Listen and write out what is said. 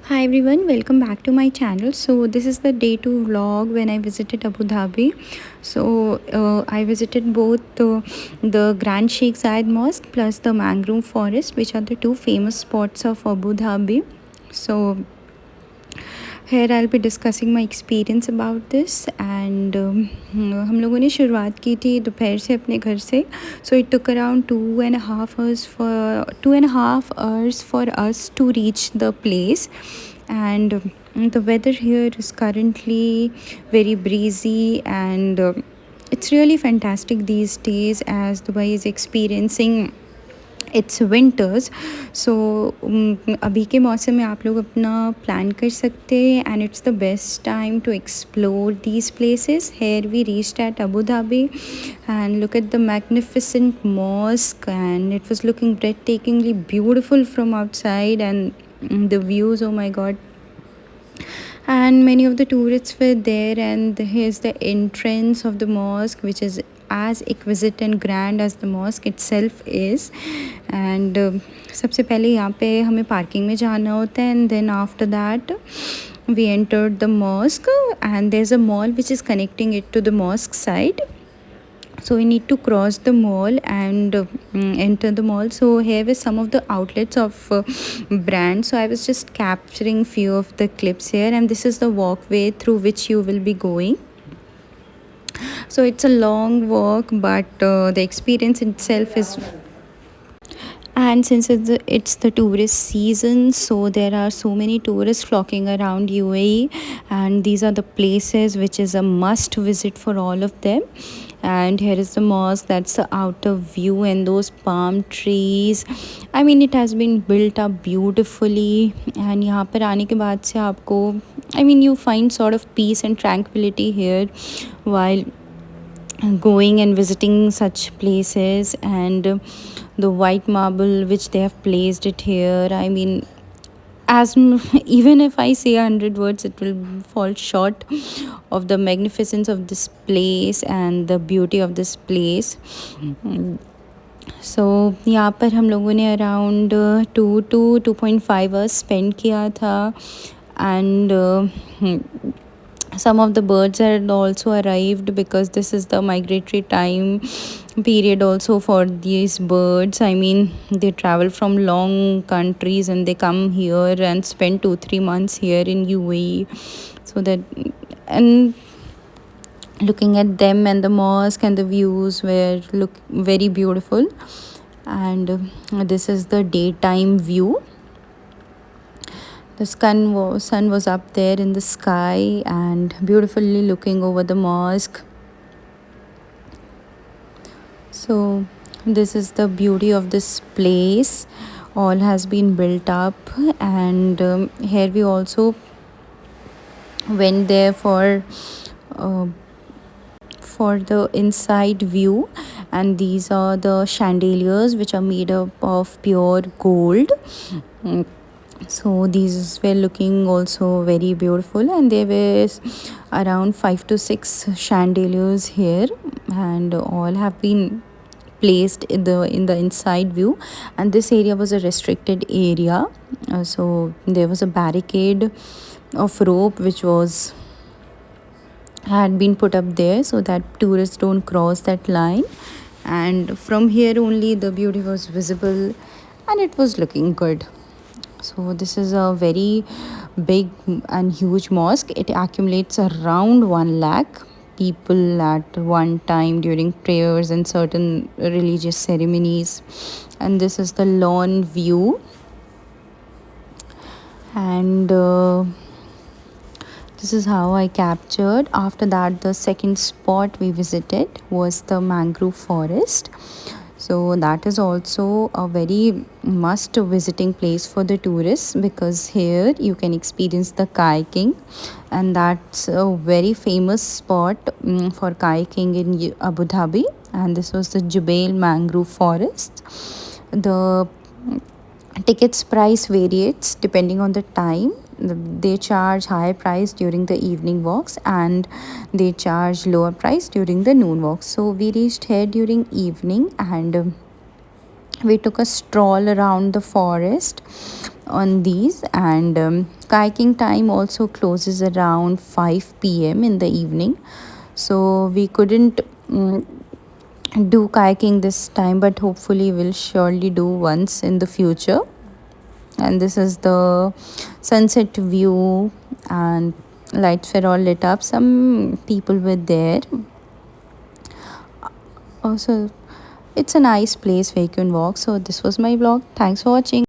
Hi everyone, welcome back to my channel. So this is the day 2 vlog when I visited Abu Dhabi. I visited both the Grand Sheikh Zayed Mosque plus the Mangrove Forest, which are the two famous spots of Abu Dhabi. So here I'll be discussing my experience about this and हम लोगों ने शुरुआत की थी दोपहर से अपने घर से. So it took around 2.5 hours for us to reach the place. And the weather here is currently very breezy, and it's really fantastic these days as Dubai is experiencing it's winters. So अभी के मौसम में आप लोग अपना plan कर सकते हैं and it's the best time to explore these places. Here we reached at Abu Dhabi and look at the magnificent mosque and it was looking breathtakingly beautiful from outside, and the views, oh my god. And many of the tourists were there, and here's the entrance of the mosque, which is as exquisite and grand as the mosque itself is. And सबसे पहले यहाँ पे हमें parking में जाना होता है, and then after that we entered the mosque, and there's a mall which is connecting it to the mosque side. So we need to cross the mall and enter the mall. So here were some of the outlets of brands. So I was just capturing few of the clips here, and this is the walkway through which you will be going. So it's a long walk, but the experience itself is. And since it's the tourist season, so there are so many tourists flocking around UAE, and these are the places which is a must visit for all of them. And here is the mosque, that's the outer view, and those palm trees, I mean it has been built up beautifully. And यहाँ पर आने के बाद से आपको, I mean you find sort of peace and tranquility here while going and visiting such places. And the white marble which they have placed it here, I mean even if I say 100 words, it will fall short of the magnificence of this place and the beauty of this place. So यहाँ पर हम लोगों ने around 2 to 2.5 hours spend किया था. And some of the birds had also arrived because this is the migratory time period also for these birds. I mean they travel from long countries and they come here and spend 2-3 months here in UAE. So that, and looking at them and the mosque and the views were look very beautiful. And this is the daytime view. The sun was up there in the sky and beautifully looking over the mosque. So this is the beauty of this place. All has been built up, and here we also went there for the inside view. And these are the chandeliers which are made up of pure gold. So these were looking also very beautiful, and there was around 5 to 6 chandeliers here, and all have been placed in the inside view. And this area was a restricted area, so there was a barricade of rope which had been put up there so that tourists don't cross that line. And from here only the beauty was visible, and it was looking good. So this is a very big and huge mosque. It accumulates around 1 lakh people at one time during prayers and certain religious ceremonies. And this is the lawn view. And this is how I captured. After that, the second spot we visited was the mangrove forest. So that is also a very must visiting place for the tourists, because here you can experience the kayaking, and that's a very famous spot for kayaking in Abu Dhabi. And this was the Jubail mangrove forest. The tickets price varies depending on the time. They charge higher price during the evening walks, and they charge lower price during the noon walks. So we reached here during evening, and we took a stroll around the forest on these, and kayaking time also closes around 5 p.m. in the evening, so we couldn't do kayaking this time, but hopefully we'll surely do once in the future. And this is the sunset view, and lights were all lit up, some people were there also. It's a nice place where you can walk. So this was my vlog. Thanks for watching.